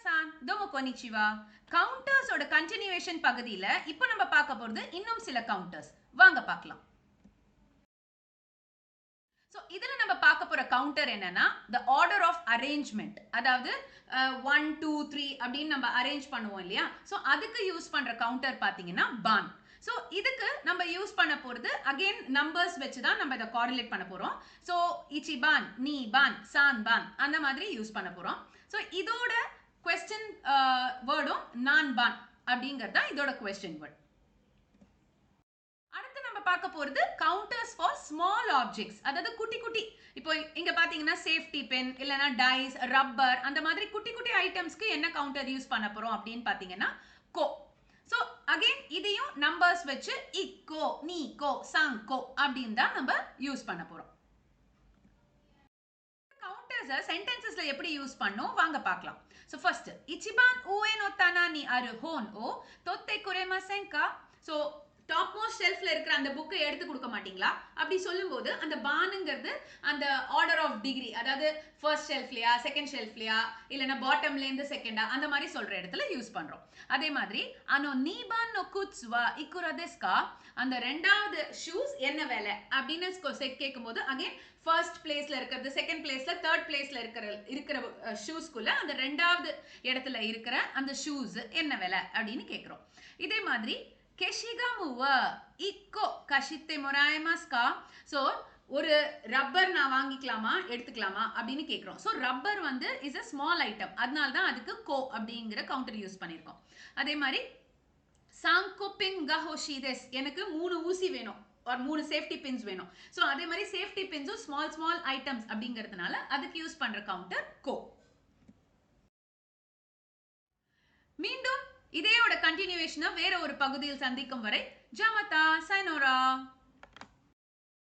Minasan, domo konnichiwa. Counters ஓட continuation பகுதியில இப்போ நம்ம பார்க்க போறது இன்னும் சில counters. வாங்க பார்க்கலாம். So இதுல நம்ம பார்க்க போற counter என்னன்னா the order of arrangement. அதாவது 1 2 3 அப்படின்னு நம்ம அரேஞ்ச் பண்ணுவோம் இல்லையா? So அதுக்கு யூஸ் பண்ற counter பாத்தீங்கன்னா ban. So இதுக்கு நம்ம யூஸ் பண்ண போறது again numbers வச்சு தான் நம்ம இத correlate பண்ண போறோம். So ichiban, niban, sanban அந்த மாதிரி யூஸ் பண்ண போறோம். So இதோட question வேர்டும் nanban அப்படிங்கிறது தான் இதோட question word. அடுத்து நம்ம பார்க்க போறது counters for small objects. அதாவது குட்டி குட்டி இப்போ இங்க பாத்தீங்கன்னா சேஃப்டி பென் இல்லனா டைஸ் ரப்பர் அந்த மாதிரி குட்டி குட்டி ஐட்டம்ஸ்க்கு என்ன கவுண்டர் யூஸ் பண்ண போறோம் அப்படின்னு பாத்தீங்கன்னா கோ. சோ அகைன் இதையும் நம்பர்ஸ் வச்சு இக்கோ நீகோ சாங்கோ அப்படின்னு தான் நம்ம யூஸ் பண்ண போறோம். கவுண்டர்ஸ் சென்டென்சஸ்ல எப்படி யூஸ் பண்ணோம் வாங்க பார்க்கலாம். சோ ஃபர்ஸ்ட் இச்சிபான் ஊவே நோ தானா நீ அரு ஹோன் ஓ தொத்தை குரேமாசென் கா. சோ டாப் மோஸ்ட் ஷெல்ஃப்ல இருக்கிற அந்த புக்கை எடுத்து கொடுக்க மாட்டீங்களா அப்படி சொல்லும்போது அந்த பானுங்கிறது அந்த ஆர்டர் ஆஃப் டிகிரி, அதாவது ஃபர்ஸ்ட் ஷெல்ஃப்லையா செகண்ட் ஷெல்ஃப்லையா இல்லைன்னா பாட்டம்ல இருந்து செகண்டா அந்த மாதிரி சொல்ற இடத்துல யூஸ் பண்றோம். அதே மாதிரி அனோ நீபான் நோ குட்ஸ்வா இக்குரதெஸ்கா, அந்த ரெண்டாவது ஷூஸ் என்ன வேலை அப்படின்னு கேட்கும்போது அகைன் ஃபர்ஸ்ட் பிளேஸ்ல இருக்கிறது செகண்ட் பிளேஸ்ல தேர்ட் பிளேஸ்ல இருக்கிற ஷூஸ்க்குள்ள அந்த ரெண்டாவது இடத்துல இருக்கிற அந்த ஷூஸ் என்ன வேலை அப்படின்னு கேட்கிறோம். இதே மாதிரி கெஷிகாமுவ இக்கோ கஷித்தே மொராயமாஸ்கா. ஸோ ஒரு ரப்பர் நான் வாங்கிக்கலாமா எடுத்துக்கலாமா அப்படின்னு கேட்குறோம். ஸோ ரப்பர் வந்து இஸ் அ ஸ்மால் ஐட்டம், அதனால தான் அதுக்கு கோ அப்படிங்கிற கவுண்டர் யூஸ் பண்ணியிருக்கோம். அதே மாதிரி சாங்கோ பின் கஹோஷிதெஸ், எனக்கு 3 ஊசி வேணும் ஒரு 3 சேஃப்டி பின்ஸ் வேணும். ஸோ அதே மாதிரி சேஃப்டி பின்ஸும் ஸ்மால் ஸ்மால் ஐட்டம்ஸ் அப்படிங்கிறதுனால அதுக்கு யூஸ் பண்ற கவுண்டர் கோ. மீண்டும் இதேயோட கண்டினியூவேஷனை வேற ஒரு பகுதியில் சந்திக்கும் வரை ஜாமதா சைனோரா.